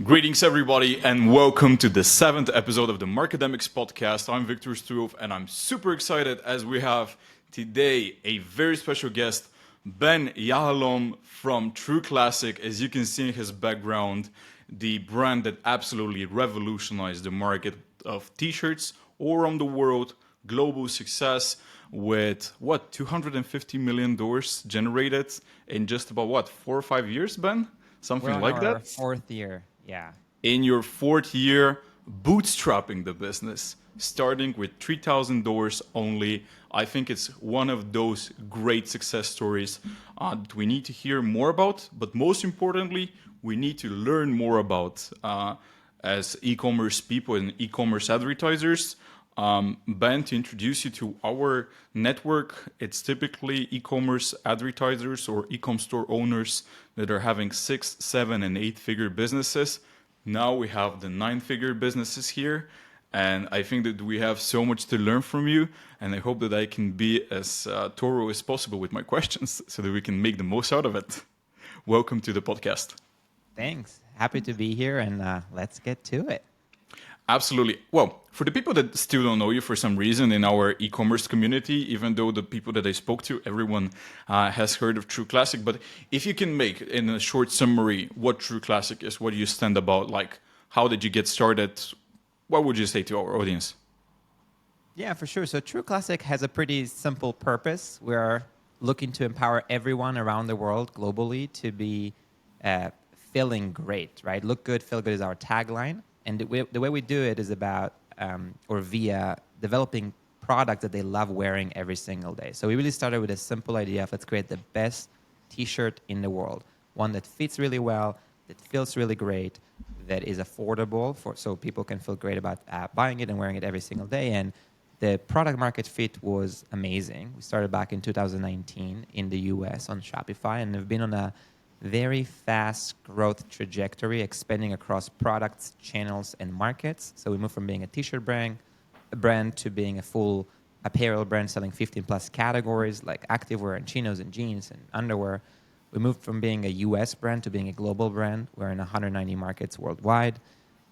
Greetings, everybody, and welcome to the 7th episode of the Markademics Podcast. I'm Viktor Stoilov, and I'm super excited as we have today a very special guest, Ben Yahalom from True Classic. As you can see in his background, the brand that absolutely revolutionized the market of t-shirts all around the world, global success with, $250 million generated in just about, 4 or 5 years, Ben? Something We're on like our that? fourth year, yeah. In your 4th year, bootstrapping the business, starting with $3,000 only. I think it's one of those great success stories that we need to hear more about, but most importantly, we need to learn more about as e-commerce people and e-commerce advertisers. Ben, to introduce you to our network, it's typically e-commerce advertisers or e-com store owners that are having 6, 7, and 8-figure businesses. Now we have the 9-figure businesses here, and I think that we have so much to learn from you, and I hope that I can be as thorough as possible with my questions so that we can make the most out of it. Welcome to the podcast. Thanks. Happy to be here, and let's get to it. Absolutely. Well, for the people that still don't know you for some reason in our e-commerce community, even though the people that I spoke to, everyone has heard of True Classic. But if you can make in a short summary what True Classic is, what do you stand about, like how did you get started? What would you say to our audience? Yeah, for sure. So True Classic has a pretty simple purpose. We're looking to empower everyone around the world globally to be feeling great, right? Look good, feel good is our tagline. And the way we do it is about, or via developing products that they love wearing every single day. So we really started with a simple idea of let's create the best t-shirt in the world. One that fits really well, that feels really great, that is affordable so people can feel great about buying it and wearing it every single day. And the product market fit was amazing. We started back in 2019 in the US on Shopify, and have been on a very fast growth trajectory, expanding across products, channels, and markets. So we moved from being a t-shirt brand to being a full apparel brand selling 15 plus categories like activewear and chinos and jeans and underwear. We moved from being a US brand to being a global brand. We're in 190 markets worldwide.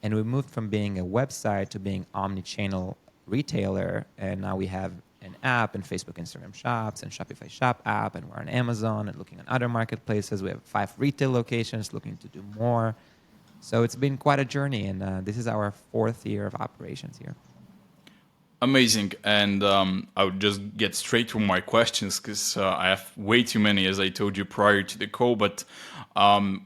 And we moved from being a website to being omni-channel retailer. And now we have an app and Facebook, Instagram shops and Shopify shop app, and we're on Amazon and looking at other marketplaces. We have 5 retail locations looking to do more. So it's been quite a journey, and this is our 4th year of operations here. Amazing. And I would just get straight to my questions because I have way too many, as I told you prior to the call. But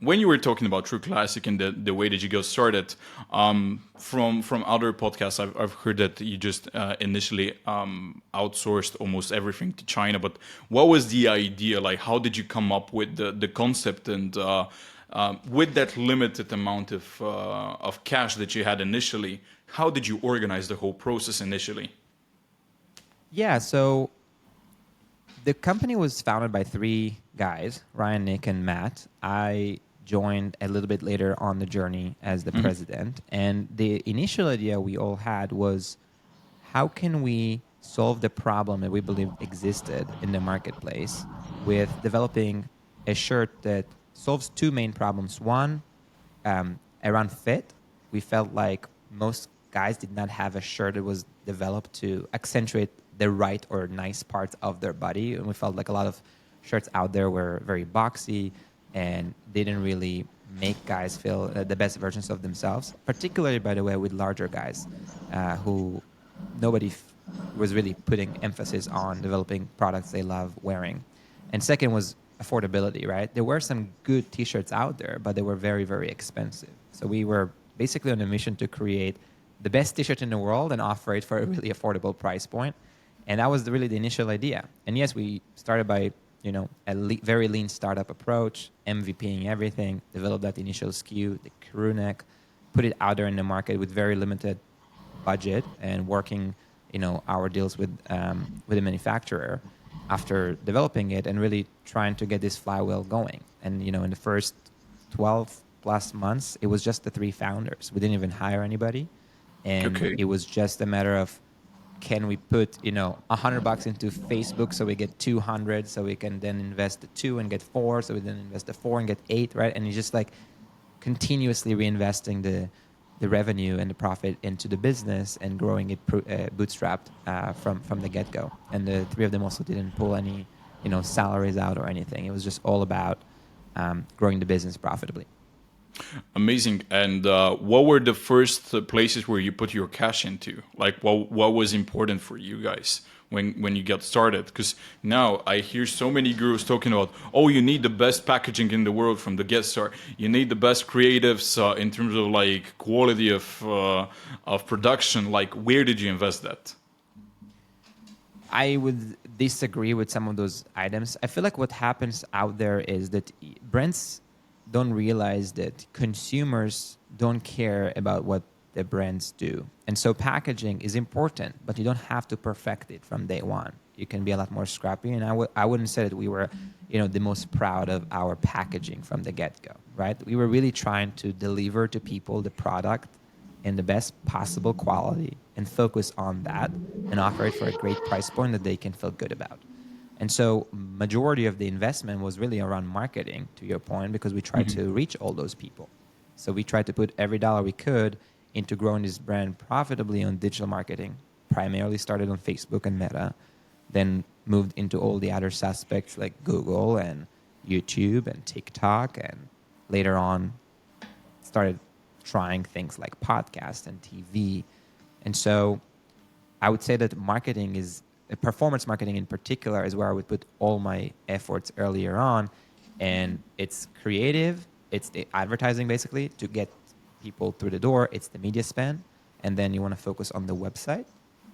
when you were talking about True Classic and the way that you got started, from other podcasts, I've heard that you just initially outsourced almost everything to China. But what was the idea? Like, how did you come up with the concept? And with that limited amount of cash that you had initially, how did you organize the whole process initially? Yeah, so the company was founded by 3 guys, Ryan, Nick, and Matt. I joined a little bit later on the journey as the president. And the initial idea we all had was, how can we solve the problem that we believe existed in the marketplace with developing a shirt that solves 2 main problems. One, around fit. We felt like most guys did not have a shirt that was developed to accentuate the right or nice parts of their body. And we felt like a lot of shirts out there were very boxy and didn't really make guys feel the best versions of themselves, particularly, by the way, with larger guys who nobody was really putting emphasis on developing products they love wearing. And second was affordability, right? There were some good t-shirts out there, but they were very, very expensive. So we were basically on a mission to create the best t-shirt in the world and offer it for a really affordable price point. And that was really the initial idea. And yes, we started by, a very lean startup approach, MVPing everything, developed that initial SKU, the crew neck, put it out there in the market with very limited budget and working, our deals with the manufacturer after developing it and really trying to get this flywheel going. And, in the first 12 plus months, it was just the 3 founders. We didn't even hire anybody. And It was just a matter of, can we put, $100 into Facebook so we get 200, so we can then invest the 2 and get 4, so we then invest the 4 and get 8, right? And it's just like continuously reinvesting the revenue and the profit into the business and growing it bootstrapped from the get-go. And the three of them also didn't pull any salaries out or anything. It was just all about growing the business profitably. Amazing. And what were the first places where you put your cash into? Like, what was important for you guys when you got started? Because now I hear so many gurus talking about, oh, you need the best packaging in the world from the get start. You need the best creatives in terms of like quality of production. Like, where did you invest that? I would disagree with some of those items. I feel like what happens out there is that brands don't realize that consumers don't care about what the brands do. And so packaging is important, but you don't have to perfect it from day one. You can be a lot more scrappy. And I wouldn't say that we were, the most proud of our packaging from the get-go, right? We were really trying to deliver to people the product in the best possible quality and focus on that and offer it for a great price point that they can feel good about. And so majority of the investment was really around marketing, to your point, because we tried to reach all those people. So we tried to put every dollar we could into growing this brand profitably on digital marketing. Primarily started on Facebook and Meta, then moved into all the other suspects like Google and YouTube and TikTok, and later on started trying things like podcasts and TV. And so I would say that marketing is, performance marketing in particular, is where I would put all my efforts earlier on. And it's creative, it's the advertising basically to get people through the door, it's the media spend, and then you want to focus on the website,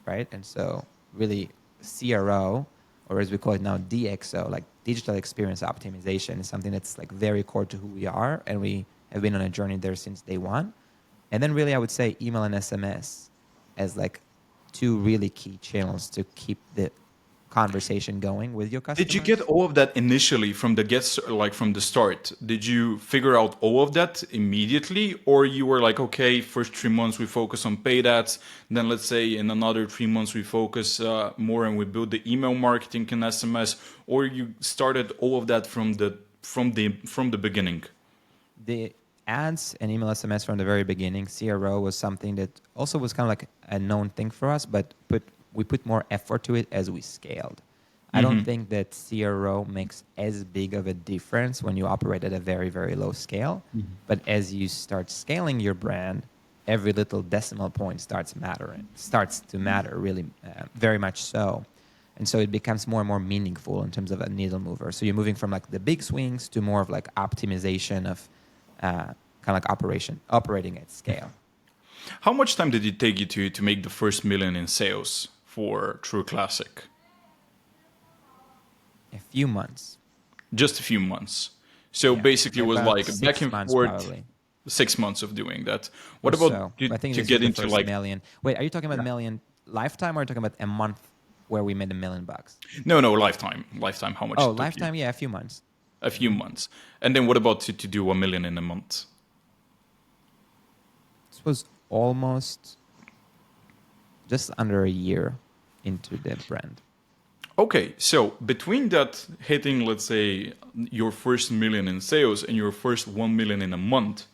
right? And so really CRO, or as we call it now, DXO, like digital experience optimization, is something that's like very core to who we are, and we have been on a journey there since day one. And then really I would say email and SMS as like two really key channels to keep the conversation going with your customers. Did you get all of that initially from from the start? Did you figure out all of that immediately, or you were like, okay, first 3 months we focus on paid ads, then let's say in another 3 months we focus more and we build the email marketing and SMS, or you started all of that from the beginning? The ads and email SMS from the very beginning. CRO was something that also was kind of like a known thing for us, but we put more effort to it as we scaled. I don't think that CRO makes as big of a difference when you operate at a very, very low scale. But as you start scaling your brand, every little decimal point starts to matter really very much so. And so it becomes more and more meaningful in terms of a needle mover. So you're moving from like the big swings to more of like optimization of kind of like operating at scale. How much time did it take you to make the first million in sales for True Classic? A few months. Just a few months. So basically it was like back and forth, probably. 6 months of doing that. What about I think to this get is the into first like... million. Wait, are you talking about million lifetime, or are you talking about a month where we made $1 million? No, lifetime. Lifetime, how much it took lifetime, you? yeah, a few months. A few months. And then what about to do 1 million in a month? This was almost just under a year into the brand. Okay, so between that hitting, let's say, your first million in sales and your first 1 million in a month,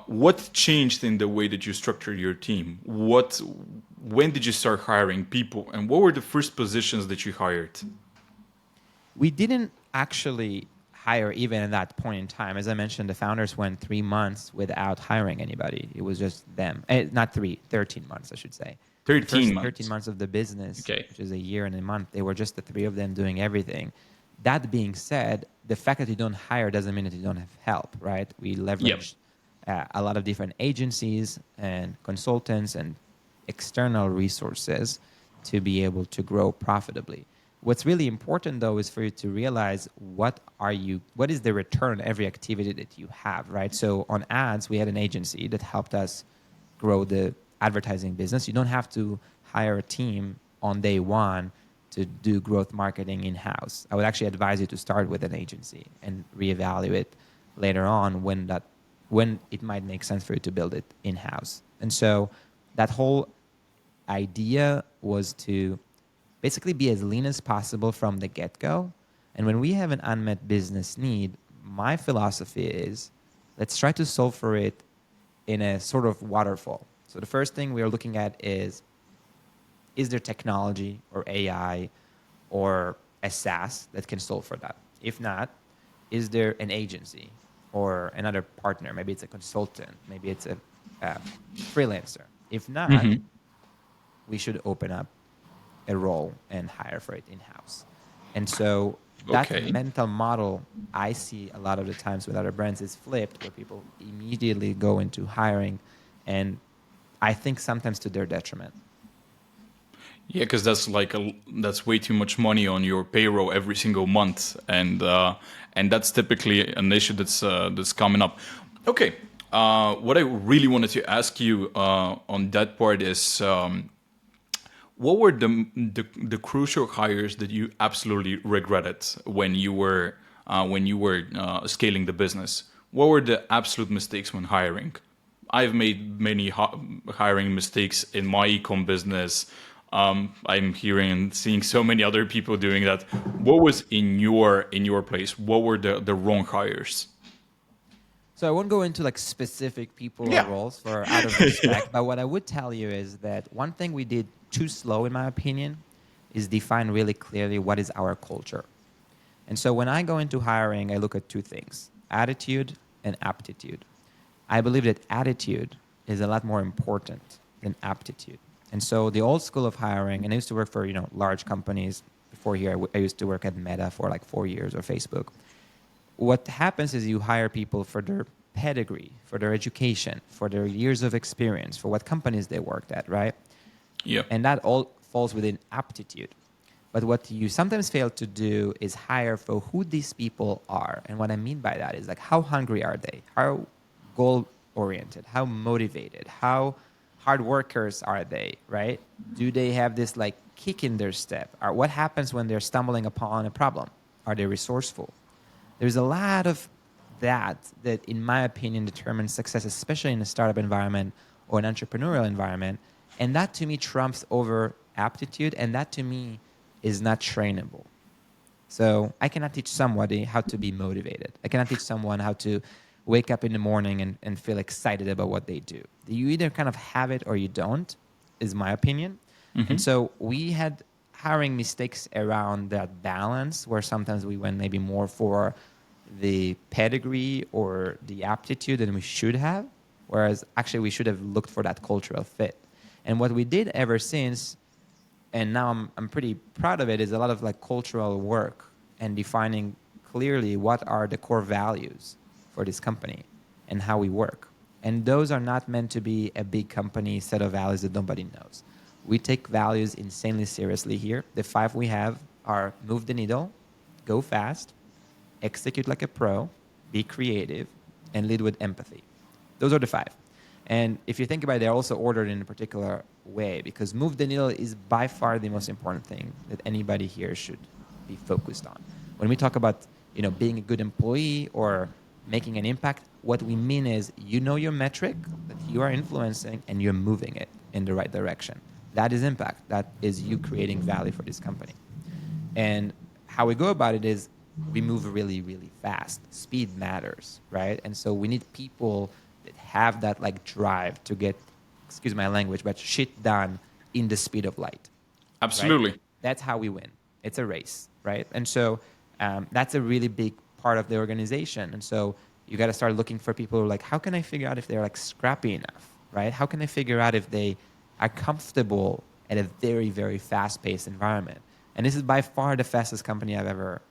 what changed in the way that you structured your team? When did you start hiring people, and what were the first positions that you hired? We didn't actually hire even at that point in time. As I mentioned, the founders went 3 months without hiring anybody. It was just them. Not 13 months, I should say. 13 months. 13 months of the business, Okay. which is a year and a month, they were just the three of them doing everything. That being said, the fact that you don't hire doesn't mean that you don't have help, right? We leveraged a lot of different agencies and consultants and external resources to be able to grow profitably. What's really important, though, is for you to realize what is the return on every activity that you have, right? So on ads, we had an agency that helped us grow the advertising business. You don't have to hire a team on day one to do growth marketing in-house. I would actually advise you to start with an agency and reevaluate later on when it might make sense for you to build it in-house. And so that whole idea was to basically be as lean as possible from the get-go. And when we have an unmet business need, my philosophy is let's try to solve for it in a sort of waterfall. So the first thing we are looking at is there technology or AI or a SaaS that can solve for that? If not, is there an agency or another partner? Maybe it's a consultant, maybe it's a freelancer. If not, we should open up a role and hire for it in-house. And so that Okay. mental model I see a lot of the times with other brands is flipped, where people immediately go into hiring, and I think sometimes to their detriment. Yeah, because that's way too much money on your payroll every single month, and that's typically an issue that's coming up. Okay, what I really wanted to ask you on that part is, what were the crucial hires that you absolutely regretted when you were scaling the business? What were the absolute mistakes when hiring? I've made many hiring mistakes in my ecom business. I'm hearing and seeing so many other people doing that. What was in your place? What were the wrong hires? So I won't go into like specific people or Yeah. roles for out of respect, but what I would tell you is that one thing we did too slow, in my opinion, is define really clearly what is our culture. And so when I go into hiring, I look at two things: attitude and aptitude. I believe that attitude is a lot more important than aptitude. And so the old school of hiring, and I used to work for large companies before here. I used to work at Meta for like 4 years, or Facebook. What happens is you hire people for their pedigree, for their education, for their years of experience, for what companies they worked at, right? Yeah. And that all falls within aptitude. But what you sometimes fail to do is hire for who these people are. And what I mean by that is like, how hungry are they? How goal-oriented? How motivated? How hard workers are they, right? Do they have this like kick in their step? Or what happens when they're stumbling upon a problem? Are they resourceful? There's a lot of that, in my opinion, determines success, especially in a startup environment or an entrepreneurial environment. And that to me trumps over aptitude, and that to me is not trainable. So I cannot teach somebody how to be motivated. I cannot teach someone how to wake up in the morning and feel excited about what they do. You either kind of have it or you don't, is my opinion. And so we had hiring mistakes around that balance, where sometimes we went maybe more for the pedigree or the aptitude than we should have, whereas actually we should have looked for that cultural fit. And what we did ever since, and now I'm pretty proud of it, is a lot of like cultural work and defining clearly what are the core values for this company and how we work. And those are not meant to be a big company set of values that nobody knows. We take values insanely seriously here. The 5 we have are: move the needle, go fast, execute like a pro, be creative, and lead with empathy. Those are the 5. And if you think about it, they're also ordered in a particular way, because move the needle is by far the most important thing that anybody here should be focused on. When we talk about being a good employee or making an impact, what we mean is your metric that you are influencing and you're moving it in the right direction. That is impact. That is you creating value for this company. And how we go about it is we move really, really fast. Speed matters, right? And so we need people that have that like drive to get, excuse my language, but shit done in the speed of light. Absolutely. Right? That's how we win. It's a race, right? And so that's a really big part of the organization. And so you got to start looking for people who are like, how can I figure out if they're like scrappy enough, right? How can I figure out if they are comfortable at a very, very fast-paced environment? And this is by far the fastest company I've ever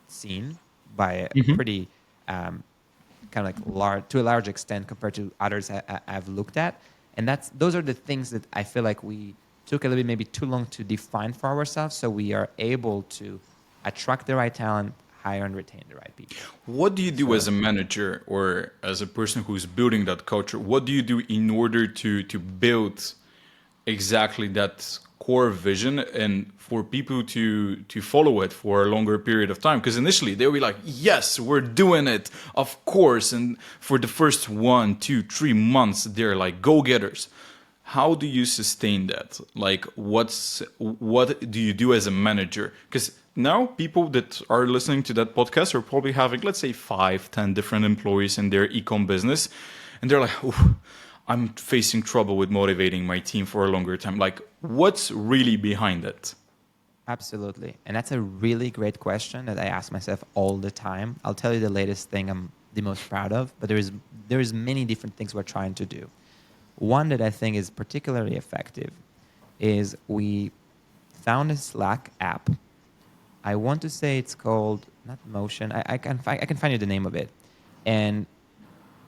seen, by a pretty kind of like large, to a large extent compared to others I've looked at. And those are the things that I feel like we took a little bit maybe too long to define for ourselves, so we are able to attract the right talent, hire and retain the right people. What do you do as a manager or as a person who's building that culture? What do you do in order to build exactly that core vision and for people to follow it for a longer period of time? Because initially they'll be like, yes, we're doing it, of course. And for the first 1, 2, 3 months, they're like go-getters. how do you sustain that? Like, what do you do as a manager? Because now people that are listening to that podcast are probably having, let's say, 5, 10 different employees in their e-com business, and they're like, "Oof, I'm facing trouble with motivating my team for a longer time." Like, what's really behind it? Absolutely. And that's a really great question that I ask myself all the time. I'll tell you the latest thing I'm the most proud of, but there is many different things we're trying to do. One that I think is particularly effective is we found a Slack app. I want to say it's called, not Motion. I can find you the name of it. And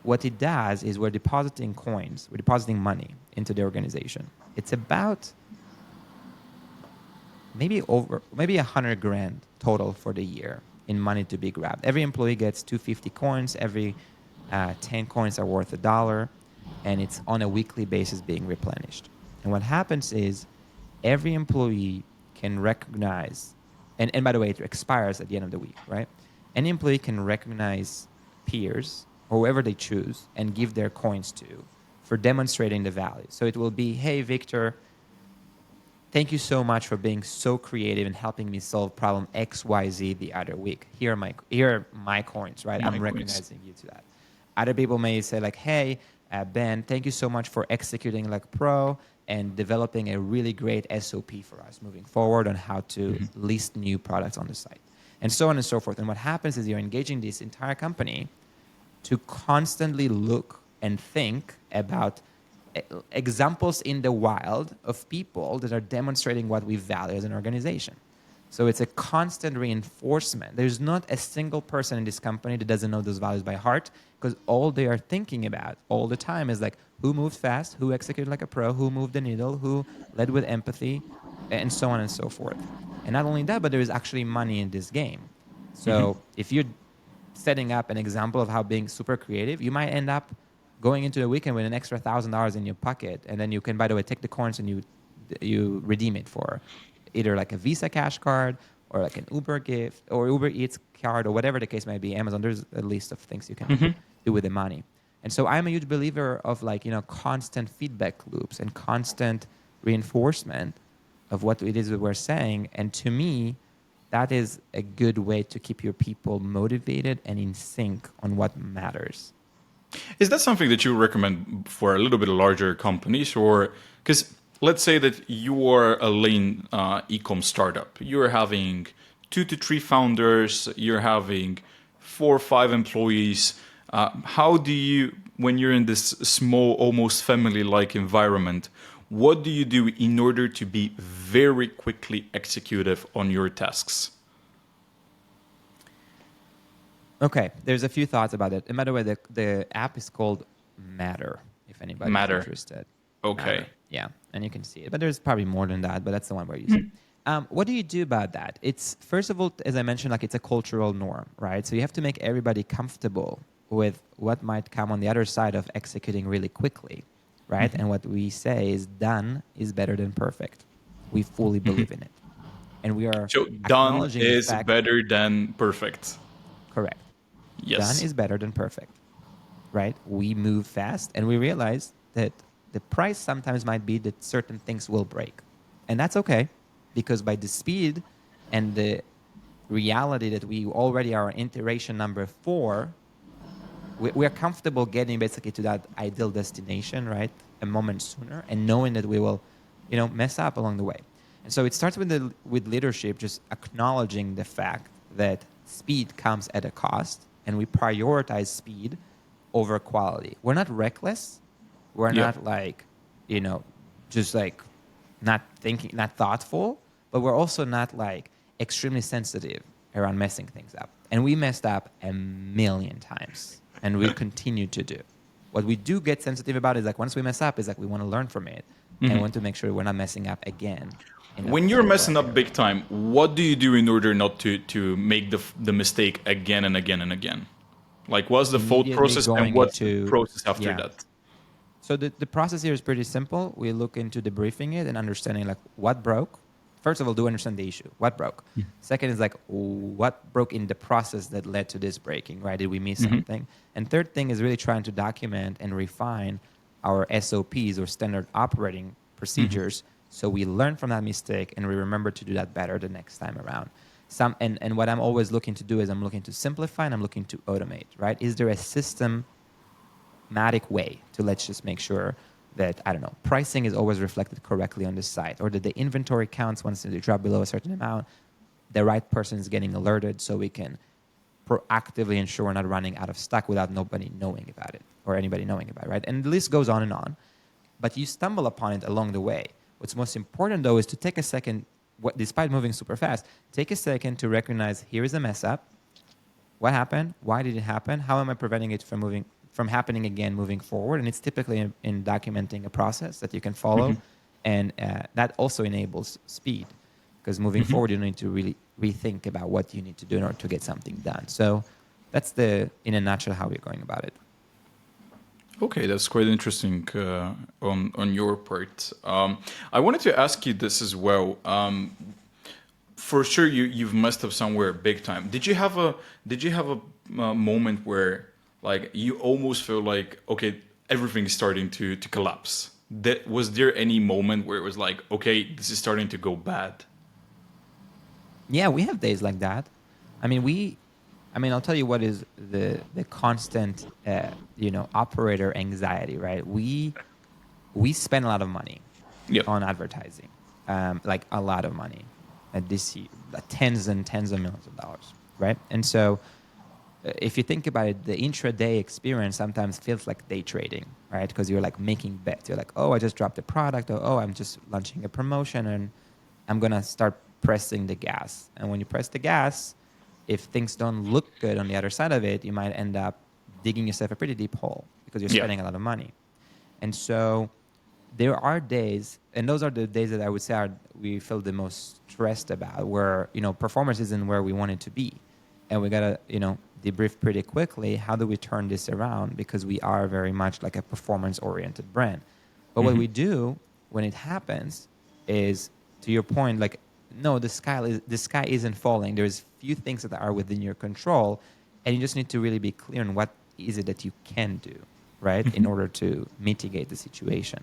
what it does is we're depositing coins, we're depositing money into the organization. It's about maybe 100 grand total for the year in money to be grabbed. Every employee gets 250 coins. Every 10 coins are worth $1, and it's on a weekly basis being replenished. And what happens is every employee can recognize, and by the way, it expires at the end of the week, right? Any employee can recognize peers, or whoever they choose, and give their coins to for demonstrating the value. So it will be, hey, Victor, thank you so much for being so creative and helping me solve problem XYZ the other week. Here are my coins, right? I'm recognizing you to that. Other people may say like, hey, Ben, thank you so much for executing like pro and developing a really great SOP for us moving forward on how to list new products on the site, and so on and so forth. And what happens is you're engaging this entire company to constantly look and think about examples in the wild of people that are demonstrating what we value as an organization. So it's a constant reinforcement. There's not a single person in this company that doesn't know those values by heart, because all they are thinking about all the time is like, who moved fast, who executed like a pro, who moved the needle, who led with empathy, and so on and so forth. And not only that, but there is actually money in this game. So if you're setting up an example of how being super creative, you might end up going into the weekend with an extra $1,000 in your pocket, and then you can, by the way, take the coins and you redeem it for either like a Visa cash card or like an Uber gift or Uber Eats card or whatever the case may be. Amazon, there's a list of things you can do with the money. And so I'm a huge believer of like, constant feedback loops and constant reinforcement of what it is that we're saying. And to me, that is a good way to keep your people motivated and in sync on what matters. Is that something that you recommend for a little bit larger companies? Or because let's say that you are a lean e-com startup, you're having 2 to 3 founders, you're having 4 or 5 employees. How do you, when you're in this small, almost family-like environment, what do you do in order to be very quickly executive on your tasks? Okay, there's a few thoughts about it. And by the way, the app is called Matter, if anybody's interested. Okay. Matter. Yeah, and you can see it. But there's probably more than that, but that's the one we're using. What do you do about that? It's, first of all, as I mentioned, like it's a cultural norm, right? So you have to make everybody comfortable with what might come on the other side of executing really quickly, right? And what we say is done is better than perfect. We fully believe in it. And we are So done is better than perfect. Correct. Yes. Done is better than perfect, right? We move fast, and we realize that the price sometimes might be that certain things will break. And that's okay, because by the speed and the reality that we already are on iteration number 4, we're comfortable getting basically to that ideal destination, right? A moment sooner, and knowing that we will, mess up along the way. And so it starts with leadership, just acknowledging the fact that speed comes at a cost, and we prioritize speed over quality. We're not reckless. We're not like, just like not thinking, not thoughtful, but we're also not like extremely sensitive around messing things up. And we messed up a million times, and we continue to do. What we do get sensitive about is like once we mess up, is like we want to learn from it and want to make sure we're not messing up again. When you're messing up big time, what do you do in order not to make the mistake again and again and again? Like, what's the thought process and what's the process after that? So the process here is pretty simple. We look into debriefing it and understanding like what broke. First of all, do understand the issue. What broke? Second is like what broke in the process that led to this breaking, right? Did we miss something? And third thing is really trying to document and refine our SOPs or standard operating procedures. So we learn from that mistake and we remember to do that better the next time around. And what I'm always looking to do is I'm looking to simplify and I'm looking to automate, right? Is there a systematic way to, let's just make sure that, I don't know, pricing is always reflected correctly on the site, or that the inventory counts once they drop below a certain amount, the right person is getting alerted so we can proactively ensure we're not running out of stock without nobody knowing about it or anybody knowing about it, right? And the list goes on and on. But you stumble upon it along the way. What's most important, though, is to take a second, despite moving super fast, take a second to recognize here is a mess up. What happened? Why did it happen? How am I preventing it from happening again moving forward? And it's typically in documenting a process that you can follow. And that also enables speed, because moving forward, you need to really rethink about what you need to do in order to get something done. So that's in a nutshell, how we're going about it. Okay, that's quite interesting on your part. I wanted to ask you this as well. For sure, you must have somewhere big time. Did you have a moment where like you almost feel like, okay, everything's starting to collapse? Was there any moment where it was like, okay, this is starting to go bad? Yeah, we have days like that. I'll tell you what is the constant, operator anxiety, right? We spend a lot of money on advertising, like a lot of money this year, tens and tens of millions of dollars, right? And so if you think about it, the intraday experience sometimes feels like day trading, right? Because you're like making bets. You're like, oh, I just dropped a product, or oh, I'm just launching a promotion and I'm going to start pressing the gas. And when you press the gas, if things don't look good on the other side of it, you might end up digging yourself a pretty deep hole because you're spending a lot of money. And so there are days, and those are the days that I would say we feel the most stressed about, where, performance isn't where we want it to be. And we got to, debrief pretty quickly. How do we turn this around? Because we are very much like a performance-oriented brand. But what we do when it happens is, to your point, like, no, the sky isn't falling. There's few things that are within your control, and you just need to really be clear on what is it that you can do, right, in order to mitigate the situation.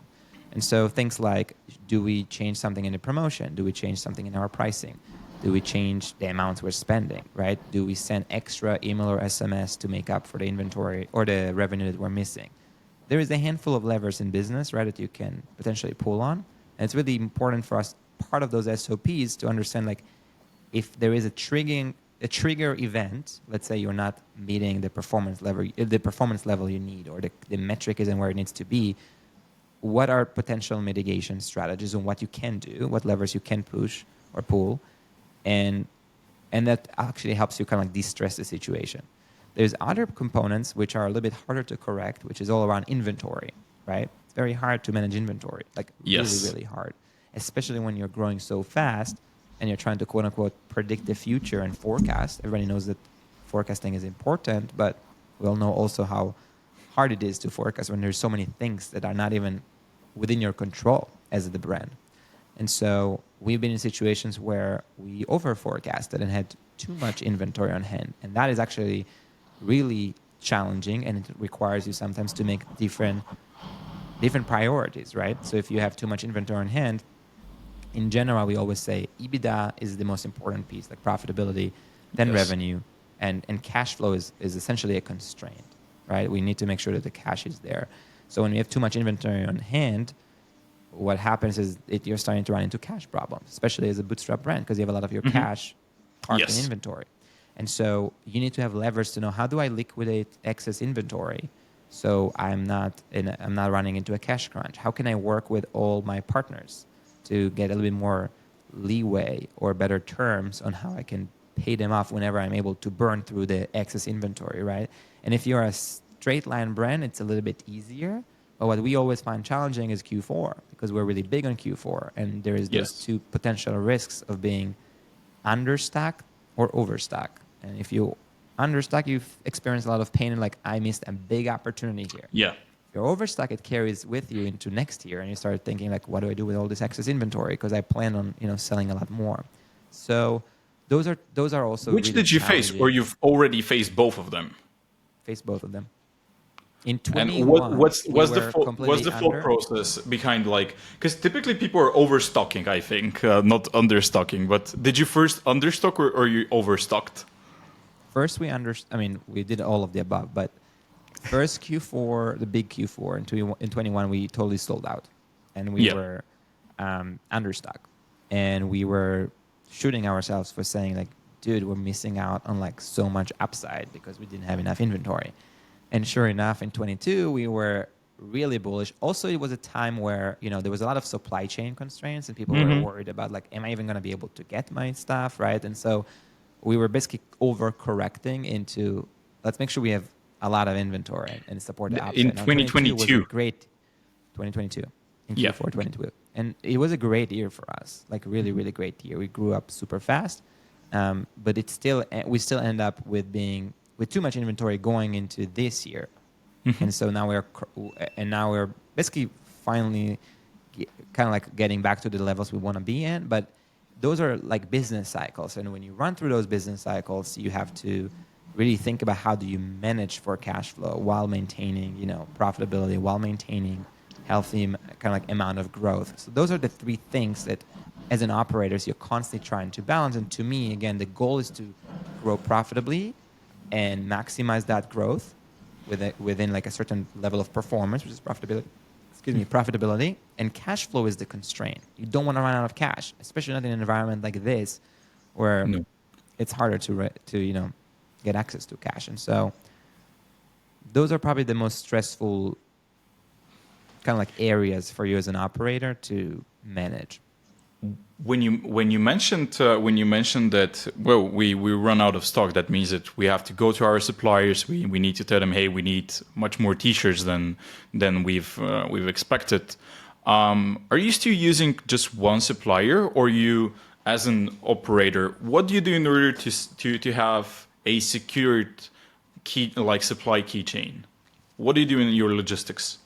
And so things like, do we change something in the promotion? Do we change something in our pricing? Do we change the amounts we're spending, right? Do we send extra email or SMS to make up for the inventory or the revenue that we're missing? There is a handful of levers in business, right, that you can potentially pull on. And it's really important for us, part of those SOPs, to understand, like, if there is a trigger event, let's say you're not meeting the performance level you need, or the metric isn't where it needs to be, what are potential mitigation strategies and what you can do, what levers you can push or pull, and that actually helps you kind of like de-stress the situation. There's other components which are a little bit harder to correct, which is all around inventory, right? It's very hard to manage inventory, like really, really hard, especially when you're growing so fast and you're trying to quote unquote predict the future and forecast. Everybody knows that forecasting is important, but we all know also how hard it is to forecast when there's so many things that are not even within your control as the brand. And so we've been in situations where we over forecasted and had too much inventory on hand. And that is actually really challenging, and it requires you sometimes to make different priorities, right? So if you have too much inventory on hand, in general, we always say EBITDA is the most important piece, like profitability, then revenue, and cash flow is essentially a constraint, right? We need to make sure that the cash is there. So when we have too much inventory on hand, what happens is you're starting to run into cash problems, especially as a bootstrap brand, because you have a lot of your cash parked in inventory. And so you need to have levers to know, how do I liquidate excess inventory so I'm not running into a cash crunch? How can I work with all my partners to get a little bit more leeway or better terms on how I can pay them off whenever I'm able to burn through the excess inventory, right? And if you're a straight line brand, it's a little bit easier. But what we always find challenging is Q4, because we're really big on Q4. And there is those two potential risks of being understock or overstock. And if you understock, you've experienced a lot of pain and like, I missed a big opportunity here. Yeah. If you're overstock, it carries with you into next year, and you start thinking like, what do I do with all this excess inventory? Because I plan on selling a lot more. So those are also Which really did you face, or you've already faced both of them? Face both of them. In And 21, we were what's completely the full under. process behind, like, because typically people are overstocking, I think, not understocking. But did you first understock, or you overstocked? First, I mean, we did all of the above, but first Q4, the big Q4 in 21, we totally sold out, and we Yeah. were understock, and we were shooting ourselves for saying like, dude, we're missing out on like so much upside because we didn't have enough inventory. And sure enough, in 22, we were really bullish. Also, it was a time where, you know, there was a lot of supply chain constraints and people were worried about like, am I even going to be able to get my stuff, right? And so we were basically overcorrecting into, let's make sure we have a lot of inventory and support the In upside. Now, 22 was a 2022. great 2022 in Yeah. Q4 22. And it was a great year for us, like really, really great year. We grew up super fast, but it's still, we still end up with too much inventory going into this year. And so now we're basically finally kind of like getting back to the levels we want to be in. But those are like business cycles. And when you run through those business cycles, you have to really think about how do you manage for cash flow while maintaining, you know, profitability, while maintaining healthy kind of like amount of growth. So those are the three things that as an operator, you're constantly trying to balance. And to me, again, the goal is to grow profitably and maximize that growth within like a certain level of performance, which is profitability. Excuse me, profitability, and cash flow is the constraint. You don't want to run out of cash, especially not in an environment like this, where No. it's harder to you know get access to cash. And so those are probably the most stressful kind of like areas for you as an operator to manage. When you mentioned that, well, we run out of stock, that means that we have to go to our suppliers. We need to tell them, hey, we need much more T-shirts than we've expected. Are you still using just one supplier, or you, as an operator, what do you do in order to have a secured key, like supply keychain? What do you do in your logistics?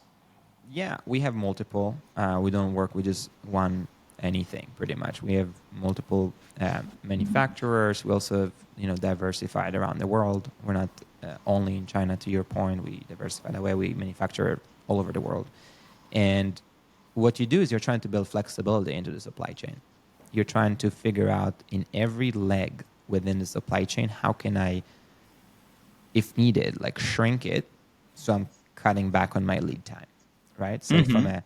Yeah, we have multiple. We don't work with just one anything, pretty much. We have multiple manufacturers. We also have, you know, diversified around the world. We're not only in China, to your point. We diversify that way. We manufacture all over the world. And what you do is you're trying to build flexibility into the supply chain. You're trying to figure out in every leg within the supply chain, how can I, if needed, like shrink it so I'm cutting back on my lead time, right? So from a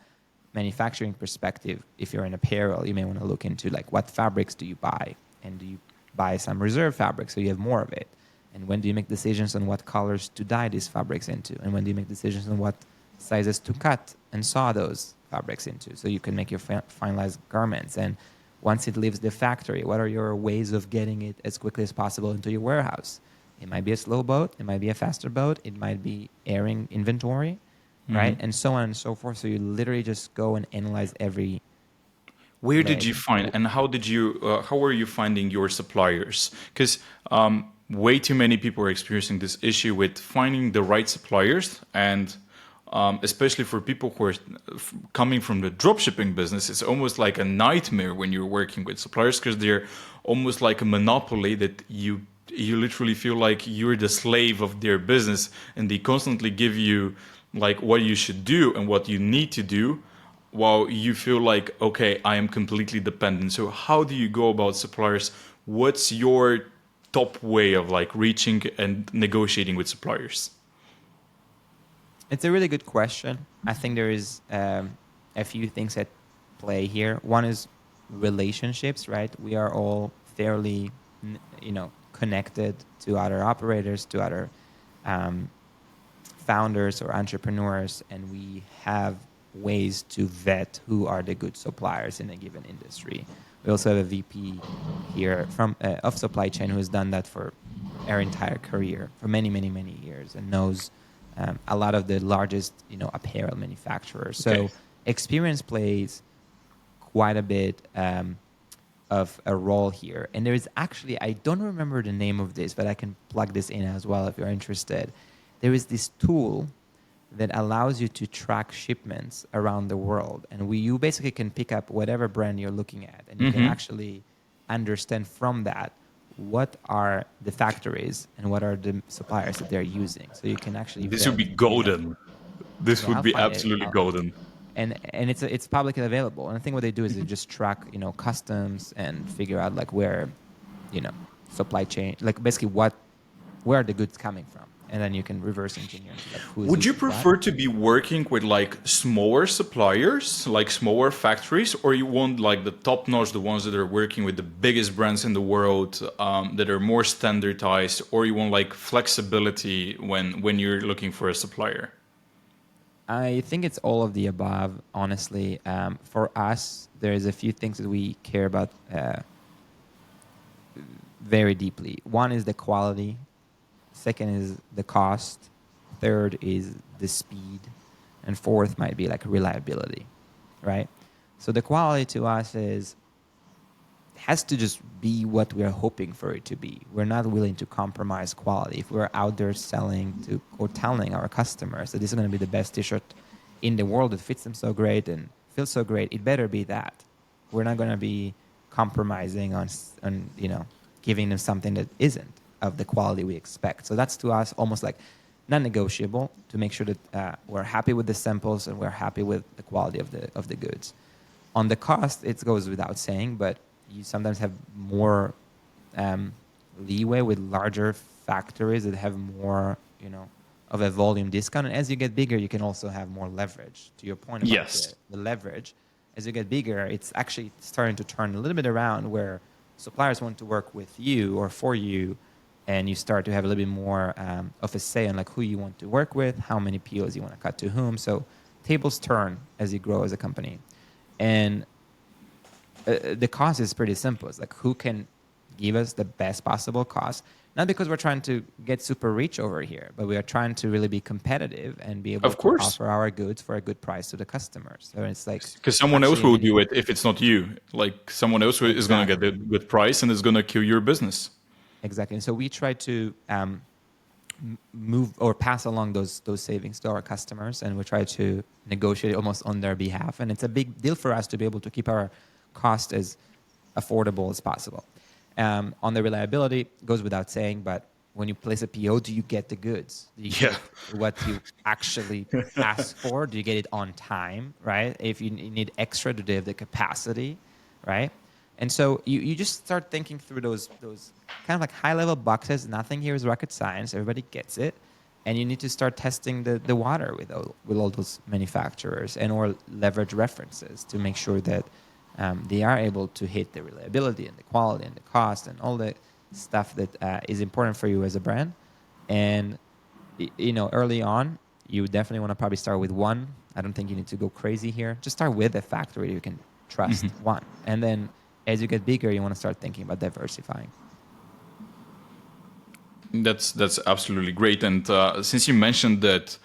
manufacturing perspective, if you're in apparel, you may want to look into like what fabrics do you buy, and do you buy some reserve fabric so you have more of it, and when do you make decisions on what colors to dye these fabrics into, and when do you make decisions on what sizes to cut and sew those fabrics into so you can make your finalized garments. And once it leaves the factory, what are your ways of getting it as quickly as possible into your warehouse? It might be a slow boat, it might be a faster boat, it might be airing inventory, right? And so on and so forth. So you literally just go and analyze every Where did leg. you find, and how are you finding your suppliers? Because way too many people are experiencing this issue with finding the right suppliers, and especially for people who are coming from the dropshipping business, it's almost like a nightmare when you're working with suppliers, because they're almost like a monopoly that you literally feel like you're the slave of their business, and they constantly give you like what you should do and what you need to do, while you feel like, okay, I am completely dependent. So how do you go about suppliers? What's your top way of like reaching and negotiating with suppliers? It's a really good question. I think there is a few things at play here. One is relationships, right? We are all fairly, you know, connected to other operators, to other founders or entrepreneurs, and we have ways to vet who are the good suppliers in a given industry. We also have a VP here from of supply chain who has done that for our entire career, for many, many, many years, and knows a lot of the largest, you know, apparel manufacturers. So Okay. experience plays quite a bit of a role here. And there is actually, I don't remember the name of this, but I can plug this in as well if you're interested. There is this tool that allows you to track shipments around the world. And you basically can pick up whatever brand you're looking at, and you can actually understand from that what are the factories and what are the suppliers that they're using, so you can actually This would vet. be golden. This Yeah, would I'll be find it. absolutely golden. And it's publicly available. And I think what they do is they just track customs and figure out like where supply chain, like basically where are the goods coming from, and then you can reverse engineer into like who's Would you using what. prefer to be working with like smaller suppliers, like smaller factories, or you want like the top notch, the ones that are working with the biggest brands in the world, that are more standardized, or you want like flexibility when you're looking for a supplier? I think it's all of the above, honestly. For us, there's a few things that we care about very deeply. One is the quality. Second is the cost. Third is the speed. And fourth might be like reliability, right? So the quality to us has to just be what we're hoping for it to be. We're not willing to compromise quality. If we're out there selling to or telling our customers that this is going to be the best t-shirt in the world that fits them so great and feels so great, it better be that. We're not going to be compromising on giving them something that isn't of the quality we expect. So that's to us almost like non-negotiable, to make sure that we're happy with the samples and we're happy with the quality of the goods. On the cost, it goes without saying, but you sometimes have more leeway with larger factories that have more, of a volume discount. And as you get bigger, you can also have more leverage. To your point about Yes. the leverage, as you get bigger, it's actually starting to turn a little bit around where suppliers want to work with you or for you, and you start to have a little bit more of a say on like who you want to work with, how many POs you want to cut to whom. So tables turn as you grow as a company. And the cost is pretty simple. It's like who can give us the best possible cost. Not because we're trying to get super rich over here, but we are trying to really be competitive and be able Of to course. offer our goods for a good price to the customers. So it's like Because someone else actually will really do it if it's not you. Like someone else is going to get the exactly. good price and is going to kill your business. Exactly. And so we try to move or pass along those savings to our customers, and we try to negotiate almost on their behalf. And it's a big deal for us to be able to keep our cost as affordable as possible. On the reliability, goes without saying, but when you place a PO, do you get the goods? Do you Yeah. get what you actually ask for? Do you get it on time, right? If you need extra, do they have the capacity, right? And so you just start thinking through those kind of like high-level boxes. Nothing here is rocket science. Everybody gets it. And you need to start testing the water with all those manufacturers and or leverage references to make sure that they are able to hit the reliability and the quality and the cost and all the stuff that is important for you as a brand. And early on, you definitely want to probably start with one. I don't think you need to go crazy here. Just start with a factory you can trust, one. And then as you get bigger, you want to start thinking about diversifying. That's absolutely great. And since you mentioned that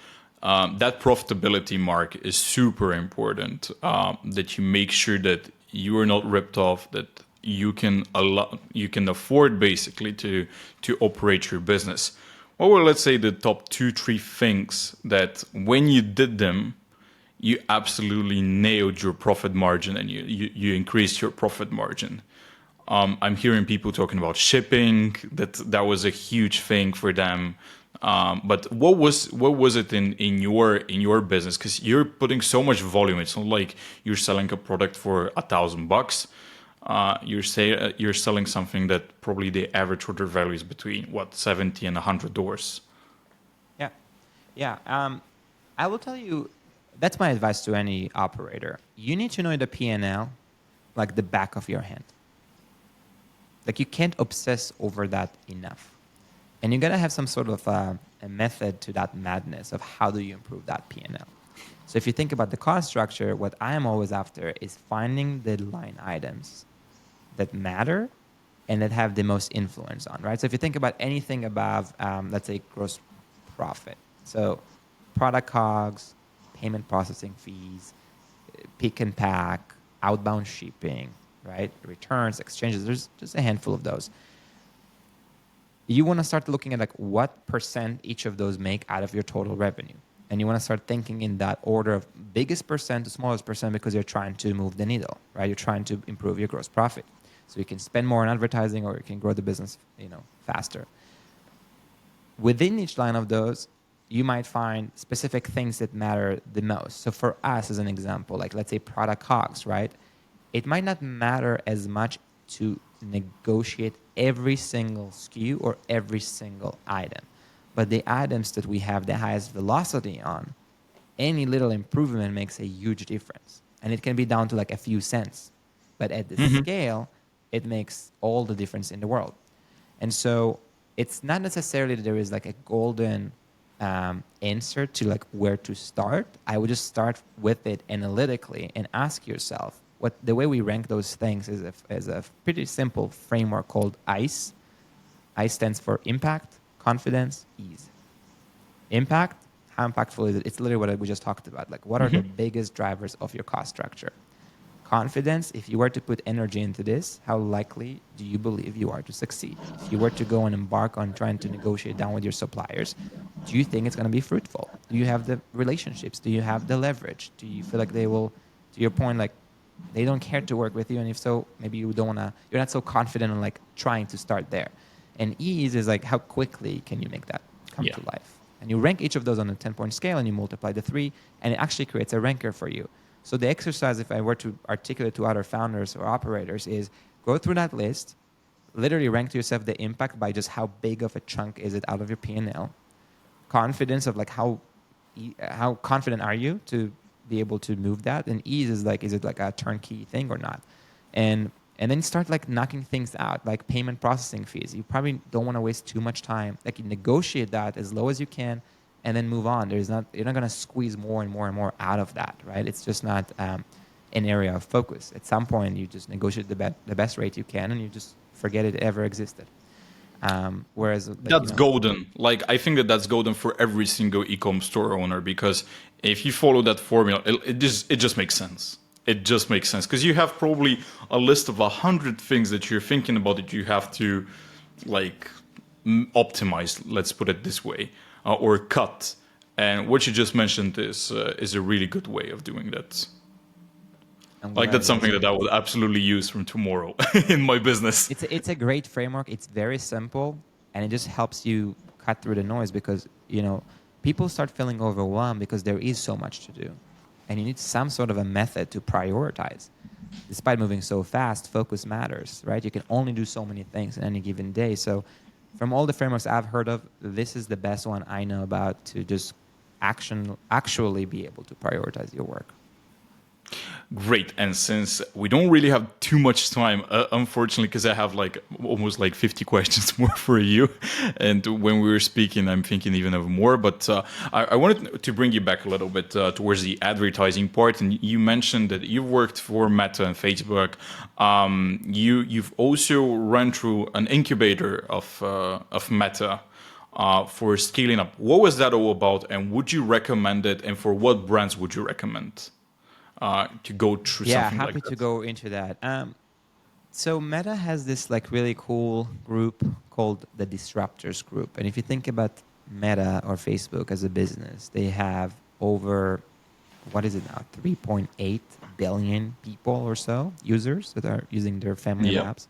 that profitability mark is super important, that you make sure that you are not ripped off, that you can afford basically to operate your business. What were, let's say, the top 2-3 things that when you did them, you absolutely nailed your profit margin and you increased your profit margin? I'm hearing people talking about shipping, that was a huge thing for them. But what was it in your business? Because you're putting so much volume. It's not like you're selling a product for $1,000. You're selling something that probably the average order value is between $70 and $100. Yeah. Yeah. I will tell you, that's my advice to any operator. You need to know the P&L like the back of your hand. Like you can't obsess over that enough. And you got to have some sort of a method to that madness of how do you improve that P&L. So if you think about the cost structure, what I am always after is finding the line items that matter and that have the most influence on, right? So if you think about anything above, let's say, gross profit. So product COGS, payment processing fees, pick and pack, outbound shipping, right? Returns, exchanges, there's just a handful of those. You want to start looking at like what percent each of those make out of your total revenue. And you want to start thinking in that order of biggest percent to smallest percent because you're trying to move the needle, right? You're trying to improve your gross profit. So you can spend more on advertising or you can grow the business, faster. Within each line of those, you might find specific things that matter the most. So for us, as an example, like let's say product COGS, right? It might not matter as much to negotiate every single SKU or every single item. But the items that we have the highest velocity on, any little improvement makes a huge difference. And it can be down to like a few cents. But at the scale, it makes all the difference in the world. And so it's not necessarily that there is like a golden answer to like where to start. I would just start with it analytically and ask yourself, the way we rank those things is a pretty simple framework called ICE. ICE stands for impact, confidence, ease. Impact, how impactful is it? It's literally what we just talked about. Like, what are the biggest drivers of your cost structure? Confidence, if you were to put energy into this, how likely do you believe you are to succeed? If you were to go and embark on trying to negotiate down with your suppliers, do you think it's going to be fruitful? Do you have the relationships? Do you have the leverage? Do you feel like they will, to your point, like they don't care to work with you? And if so, maybe you don't want to, you're not so confident in like trying to start there. And ease is like, how quickly can you make that come to life? And you rank each of those on a 10-point scale and you multiply the 3, and it actually creates a ranker for you. So the exercise, if I were to articulate to other founders or operators, is go through that list, literally rank to yourself the impact by just how big of a chunk is it out of your P&L. Confidence of like how confident are you to be able to move that, and ease is like, is it like a turnkey thing or not? And then start like knocking things out, like payment processing fees. You probably don't want to waste too much time. Like you negotiate that as low as you can, and then move on. You're not going to squeeze more and more and more out of that, right? It's just not an area of focus. At some point, you just negotiate the best rate you can, and you just forget it ever existed. Whereas like, that's golden. Like I think that's golden for every single e-com store owner, because if you follow that formula, it just makes sense. It just makes sense because you have probably a list of 100 things that you're thinking about that you have to like optimize. Let's put it this way. Or cut, and what you just mentioned is a really good way of doing that. Like that's something that I would absolutely use from tomorrow in my business. It's a great framework. It's very simple, and it just helps you cut through the noise because people start feeling overwhelmed because there is so much to do, and you need some sort of a method to prioritize. Despite moving so fast, focus matters, right? You can only do so many things in any given day, so. From all the frameworks I've heard of, this is the best one I know about to just actually be able to prioritize your work. Great. And since we don't really have too much time, unfortunately, because I have like almost like 50 questions more for you. And when we were speaking, I'm thinking even of more. But I wanted to bring you back a little bit towards the advertising part. And you mentioned that you worked for Meta and Facebook. You've also run through an incubator of Meta. For scaling up. What was that all about? And would you recommend it? And for what brands would you recommend? To go through something like that. Yeah, happy to go into that. So Meta has this like really cool group called the Disruptors Group. And if you think about Meta or Facebook as a business, they have over, 3.8 billion people or so, users that are using their family apps.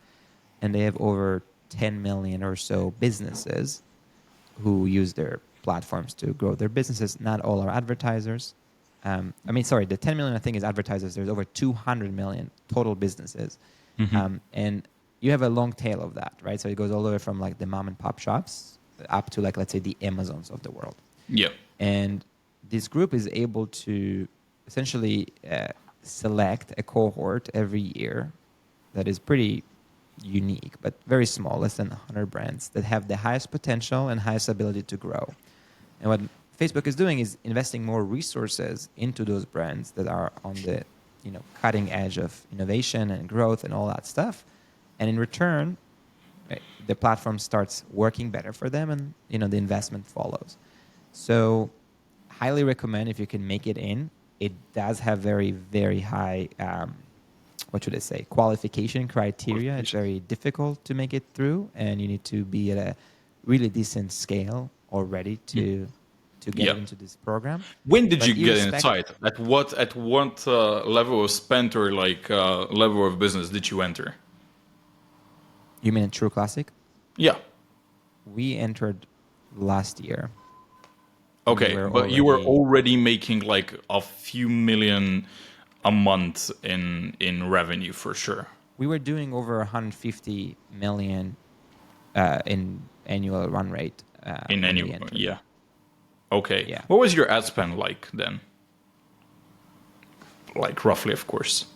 And they have over 10 million or so businesses who use their platforms to grow their businesses. Not all are advertisers. The 10 million I think is advertisers. There's over 200 million total businesses. And you have a long tail of that, right? So it goes all the way from like the mom and pop shops up to like, let's say the Amazons of the world. Yeah. And this group is able to essentially select a cohort every year that is pretty unique, but very small, less than 100 brands that have the highest potential and highest ability to grow. And what Facebook is doing is investing more resources into those brands that are on the cutting edge of innovation and growth and all that stuff. And in return, the platform starts working better for them, and the investment follows. So highly recommend if you can make it in. It does have very, very high qualification criteria. It's very difficult to make it through, and you need to be at a really decent scale already to get into this program. When did you get inside? At what level of spend or like level of business did you enter? You mean a True Classic? Yeah. We entered last year. Okay, but you were already making like a few million a month in revenue for sure. We were doing over 150 million in annual run rate In when any, we entered. yeah. Okay. Yeah. What was your ad spend like then? Like roughly, of course.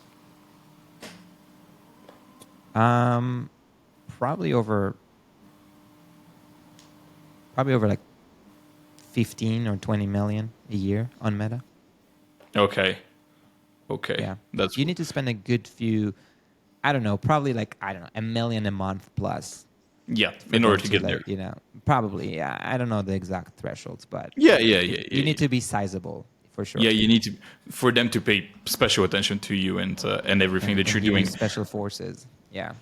Probably over like 15 or 20 million a year on Meta. Okay. Okay. Yeah. That's You need to spend a good few, I don't know, probably like, I don't know, 1 million a month plus. yeah, For in them order to get there. like, probably, yeah. I don't know the exact thresholds, but Yeah, you need to be sizable for sure. Yeah, you need to for them to pay special attention to you and everything that you're give doing. you special forces. Yeah.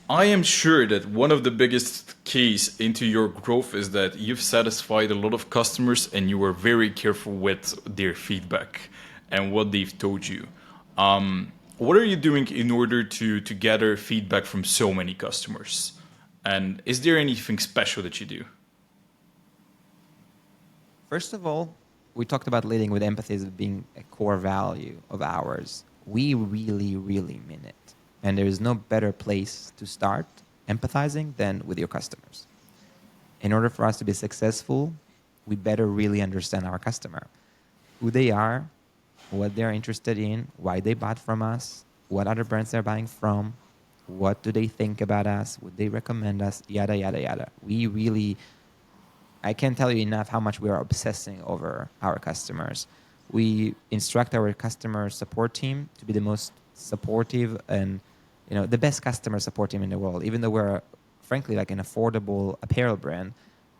I am sure that one of the biggest keys into your growth is that you've satisfied a lot of customers and you were very careful with their feedback and what they've told you. What are you doing in order to gather feedback from so many customers? And is there anything special that you do? First of all, we talked about leading with empathy as being a core value of ours. We really, really mean it. And there is no better place to start empathizing than with your customers. In order for us to be successful, we better really understand our customer, who they are, what they're interested in, why they bought from us, what other brands they're buying from, what do they think about us, would they recommend us, yada, yada, yada. We really, I can't tell you enough how much we are obsessing over our customers. We instruct our customer support team to be the most supportive and the best customer support team in the world. Even though we're frankly like an affordable apparel brand,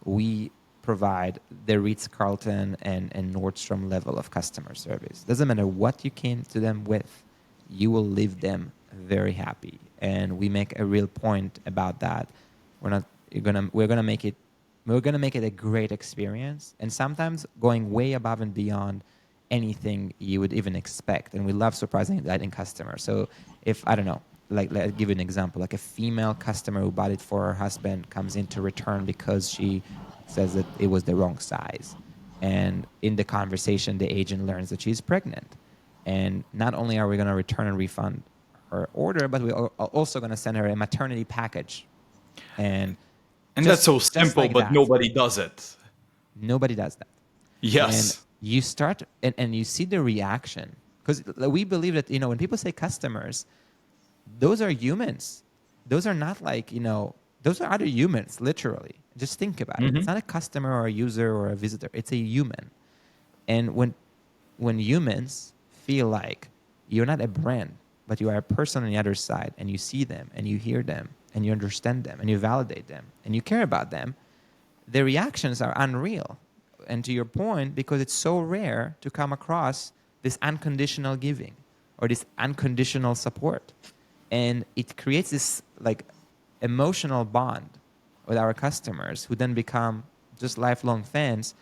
we provide the Ritz-Carlton and Nordstrom level of customer service. Doesn't matter what you came to them with, you will leave them very happy. And we make a real point about that. We're gonna make it a great experience, and sometimes going way above and beyond anything you would even expect. And we love surprising and delighting customers. So if, I don't know, like, let's give you an example, like a female customer who bought it for her husband comes in to return because she says that it was the wrong size. And in the conversation, the agent learns that she's pregnant. And not only are we going to return and refund her order, but we're also going to send her a maternity package. And that's so simple, like but that. nobody does it. Nobody does that. Yes. And you start, and you see the reaction. Because we believe that, when people say customers, those are humans. Those are not like, those are other humans, literally. Just think about it. It's not a customer or a user or a visitor. It's a human. And when humans feel like you're not a brand, but you are a person on the other side, and you see them, and you hear them, and you understand them, and you validate them, and you care about them, the reactions are unreal. And to your point, because it's so rare to come across this unconditional giving or this unconditional support. And it creates this like emotional bond with our customers, who then become just lifelong fans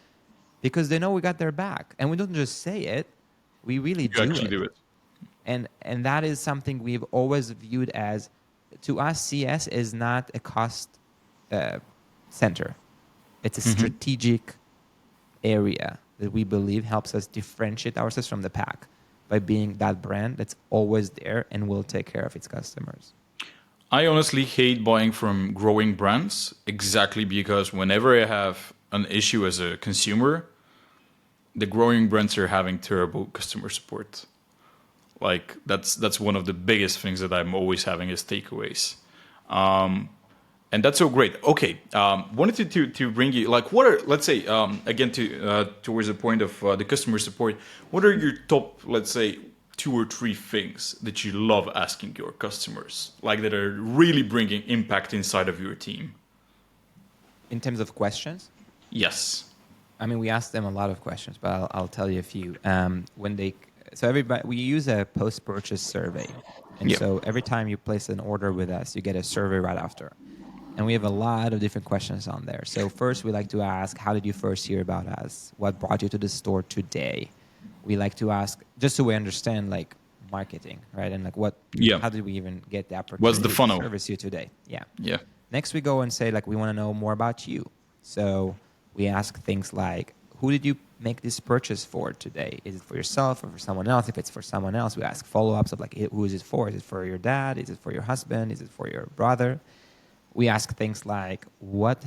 because they know we got their back. And we don't just say it, we really do it. And that is something we've always viewed as, to us, CS is not a cost center. It's a strategic area that we believe helps us differentiate ourselves from the pack by being that brand that's always there and will take care of its customers. I honestly hate buying from growing brands exactly because whenever I have an issue as a consumer, the growing brands are having terrible customer support. Like that's one of the biggest things that I'm always having as takeaways. And that's so great. Okay, wanted to bring you, like, what are, let's say, again, towards the point of the customer support, what are your top, let's say, 2 or 3 things that you love asking your customers, like that are really bringing impact inside of your team? In terms of questions? Yes. I mean, we ask them a lot of questions, but I'll tell you a few. We use a post-purchase survey. And so every time you place an order with us, you get a survey right after. And we have a lot of different questions on there. So first, we like to ask, how did you first hear about us? What brought you to the store today? We like to ask, just so we understand, like, marketing, right? And like Yeah. how did we even get the What's the opportunity to funnel? service you today? Yeah. Yeah. Next, we go and say, like, we want to know more about you. So we ask things like, who did you make this purchase for today? Is it for yourself or for someone else? If it's for someone else, we ask follow-ups of, like, who is it for? Is it for your dad? Is it for your husband? Is it for your brother? We ask things like, what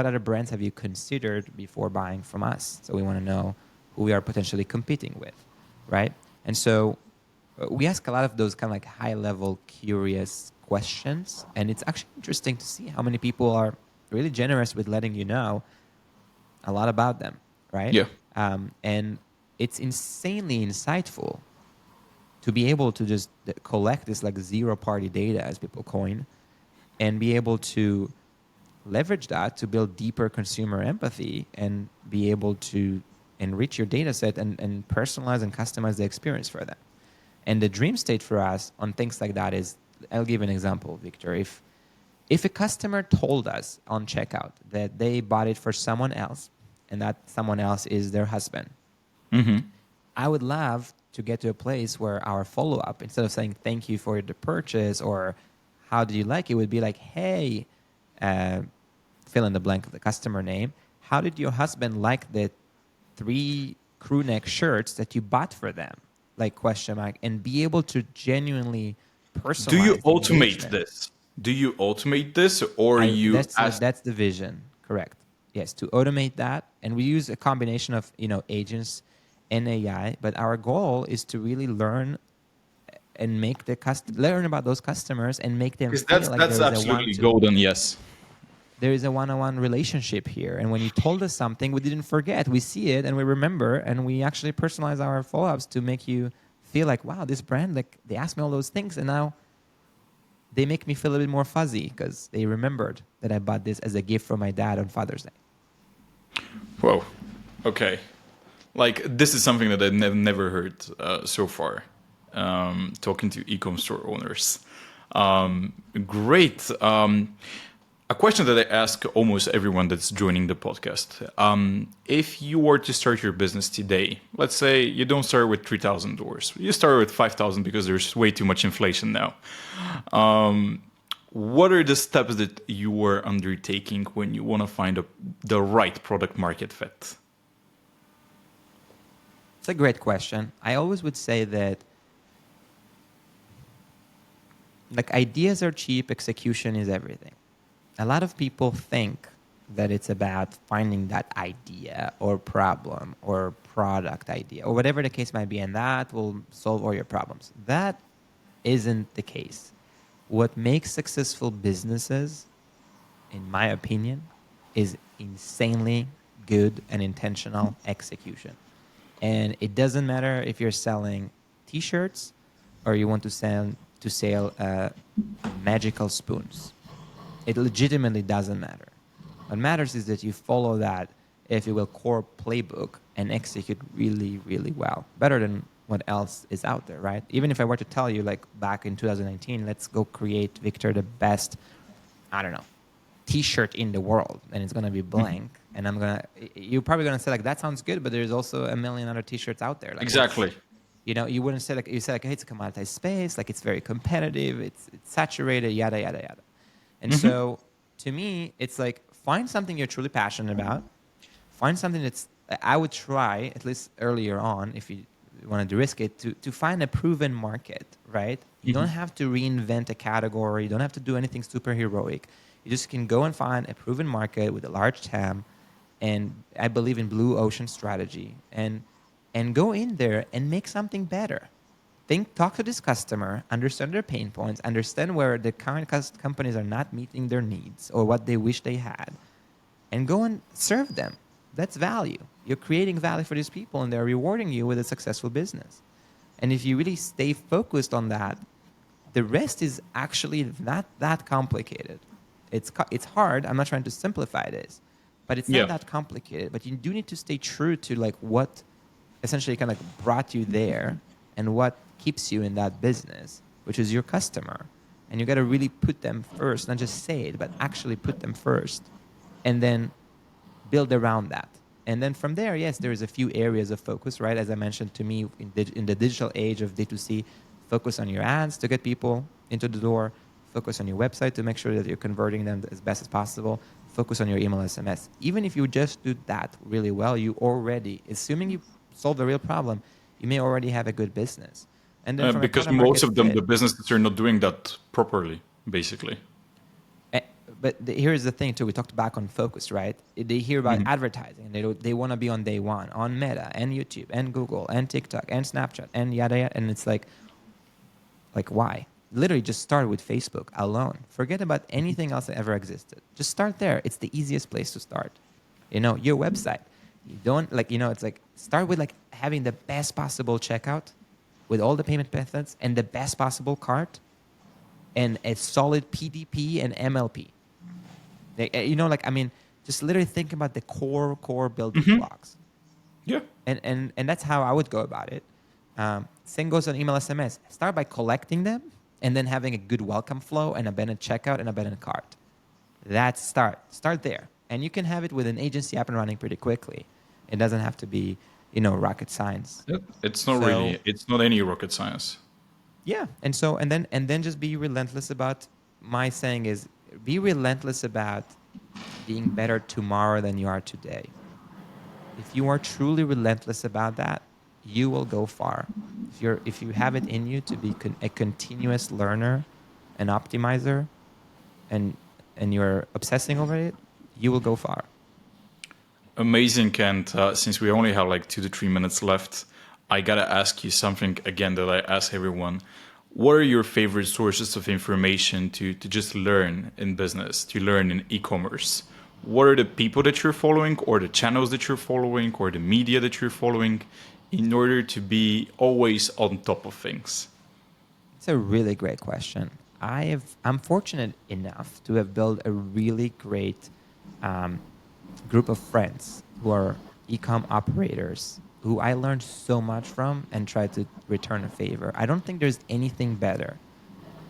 other brands have you considered before buying from us? So we want to know who we are potentially competing with, right? And so we ask a lot of those kind of like high-level curious questions, and it's actually interesting to see how many people are really generous with letting you know a lot about them, right? Yeah. And it's insanely insightful to be able to just collect this like zero-party data, as people coin, and be able to leverage that to build deeper consumer empathy and be able to enrich your data set and personalize and customize the experience for them. And the dream state for us on things like that is, I'll give an example, Victor. If a customer told us on checkout that they bought it for someone else and that someone else is their husband, I would love to get to a place where our follow-up, instead of saying thank you for the purchase or how did you like it, would be like, hey, fill in the blank of the customer name. How did your husband like the 3 crew neck shirts that you bought for them? Like question mark, and be able to genuinely personalize Do you the automate engagement. this? Do you automate this, or you ask? That's the vision, correct? Yes, to automate that, and we use a combination of agents and AI. But our goal is to really learn and make learn about those customers and make them Because feel like that's absolutely golden. Yes. there is a one-on-one relationship here. And when you told us something, we didn't forget. We see it and we remember, and we actually personalize our follow-ups to make you feel like, wow, this brand, like they asked me all those things, and now they make me feel a bit more fuzzy because they remembered that I bought this as a gift from my dad on Father's Day. Whoa. Okay. Like this is something that I've never heard so far. Talking to e-com store owners. Great. A question that I ask almost everyone that's joining the podcast. If you were to start your business today, let's say you don't start with 3,000 doors. You start with 5,000 because there's way too much inflation now. What are the steps that you are undertaking when you want to find the right product market fit? It's a great question. I always would say that like ideas are cheap, execution is everything. A lot of people think that it's about finding that idea or problem or product idea or whatever the case might be, and that will solve all your problems. That isn't the case. What makes successful businesses, in my opinion, is insanely good and intentional execution. And it doesn't matter if you're selling T-shirts or you want to sell magical spoons. It legitimately doesn't matter. What matters is that you follow that, if you will, core playbook and execute really, really well. Better than what else is out there, right? Even if I were to tell you, like back in 2019, let's go create, Victor, the best, I don't know, T-shirt in the world, and it's going to be blank. And you're probably going to say, like, that sounds good, but there's also a million other T-shirts out there. Like, Exactly. You wouldn't say, like, you say, like, hey, it's a commoditized space, like, it's very competitive, it's saturated, yada, yada, yada. And so, to me, it's like, find something you're truly passionate about. Find something I would try, at least earlier on, if you wanted to risk it, to find a proven market, right? You don't have to reinvent a category. You don't have to do anything super heroic. You just can go and find a proven market with a large TAM. And I believe in blue ocean strategy. And go in there and make something better. Talk to this customer, understand their pain points, understand where the current companies are not meeting their needs or what they wish they had, and go and serve them. That's value. You're creating value for these people, and they're rewarding you with a successful business. And if you really stay focused on that, the rest is actually not that complicated. It's hard. I'm not trying to simplify this, but it's not that complicated. But you do need to stay true to like what essentially kind of brought you there and what keeps you in that business, which is your customer. And you got to really put them first, not just say it, but actually put them first, and then build around that. And then from there, yes, there's a few areas of focus, right? As I mentioned, to me, in the digital age of D2C, focus on your ads to get people into the door, focus on your website to make sure that you're converting them as best as possible, focus on your email SMS. Even if you just do that really well, you already, assuming you solve the real problem, you may already have a good business. And then from a Because product most market of them, fit, the businesses are not doing that properly, basically. Eh, but here's the thing too. We talked back on focus, right? They hear about advertising. They want to be on day one on Meta and YouTube and Google and TikTok and Snapchat and yada yada. And it's like why? Literally, just start with Facebook alone. Forget about anything else that ever existed. Just start there. It's the easiest place to start. Your website. You don't it's like start with like having the best possible checkout with all the payment methods and the best possible cart and a solid PDP and MLP. Just literally think about the core building blocks. Yeah. And that's how I would go about it. Same goes on email SMS. Start by collecting them and then having a good welcome flow and a better checkout and a better cart. That's start there. And you can have it with an agency up and running pretty quickly. It doesn't have to be, rocket science. It's not any rocket science. Yeah. And then just be relentless about, my saying is, be relentless about being better tomorrow than you are today. If you are truly relentless about that, you will go far. If you have it in you to be a continuous learner, an optimizer, and you're obsessing over it, you will go far. Amazing. And since we only have like 2 to 3 minutes left, I gotta ask you something again that I ask everyone. What are your favorite sources of information to just learn in business, to learn in e-commerce? What are the people that you're following, or the channels that you're following, or the media that you're following, in order to be always on top of things? It's a really great question. I'm fortunate enough to have built a really great group of friends who are e-com operators who I learned so much from and try to return a favor. I don't think there's anything better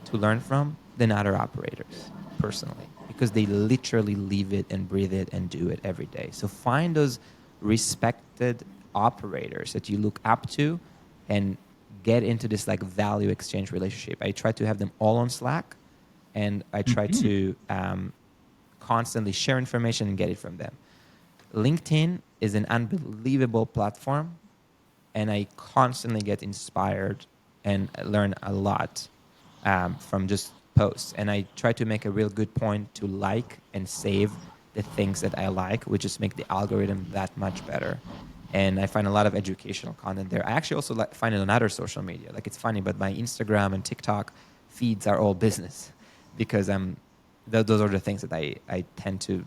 to learn from than other operators, personally, because they literally live it and breathe it and do it every day. So find those respected operators that you look up to and get into this like value exchange relationship. I try to have them all on Slack, and I try to constantly share information and get it from them. LinkedIn is an unbelievable platform, and I constantly get inspired and learn a lot from just posts. And I try to make a real good point to like and save the things that I like, which just make the algorithm that much better. And I find a lot of educational content there. I actually also find it on other social media. Like, it's funny, but my Instagram and TikTok feeds are all business, because those are the things that I tend to,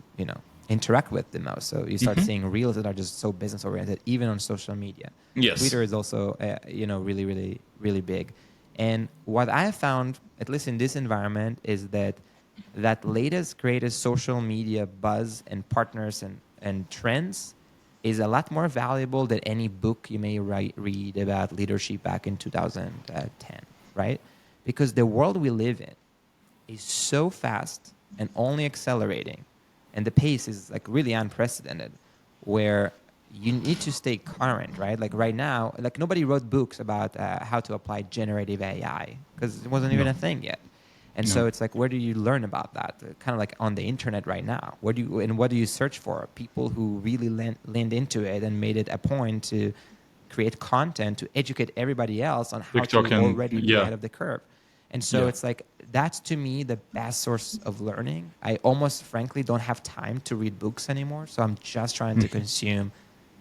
interact with the most. So you start seeing reels that are just so business oriented, even on social media. Yes. Twitter is also, really, really, really big. And what I have found, at least in this environment, is that latest, greatest social media buzz and partners and trends is a lot more valuable than any book you may read about leadership back in 2010, right? Because the world we live in is so fast and only accelerating, and the pace is like really unprecedented, where you need to stay current, right? Like right now, like nobody wrote books about how to apply generative AI because it wasn't even a thing yet. And so it's like, where do you learn about that? Kind of like on the internet right now. What do you search for? People who really leaned into it and made it a point to create content to educate everybody else on how TikTok to already be yeah. ahead of the curve. And so it's like, that's to me the best source of learning. I almost frankly don't have time to read books anymore. So I'm just trying to consume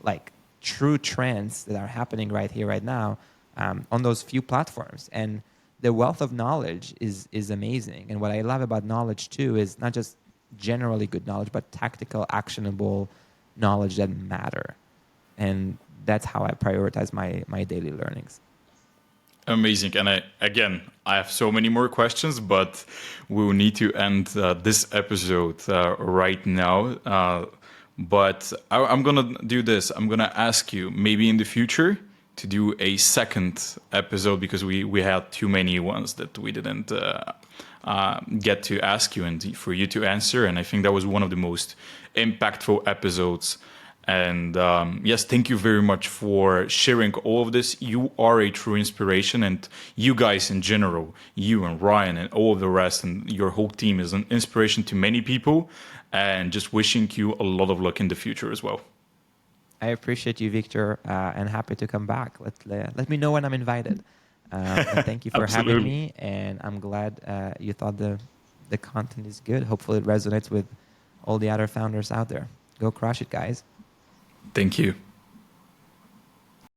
like true trends that are happening right here, right now, on those few platforms. And the wealth of knowledge is amazing. And what I love about knowledge too is not just generally good knowledge, but tactical, actionable knowledge that matter. And that's how I prioritize my daily learnings. Amazing. And I have so many more questions, but we will need to end this episode right now. But I'm going to do this. I'm going to ask you maybe in the future to do a second episode, because we had too many ones that we didn't get to ask you and for you to answer. And I think that was one of the most impactful episodes. And yes, thank you very much for sharing all of this. You are a true inspiration, and you guys in general, you and Ryan and all of the rest and your whole team is an inspiration to many people, and just wishing you a lot of luck in the future as well. I appreciate you, Victor, and happy to come back. Let me know when I'm invited. And thank you for having me, and I'm glad you thought the content is good. Hopefully it resonates with all the other founders out there. Go crush it, guys. Thank you.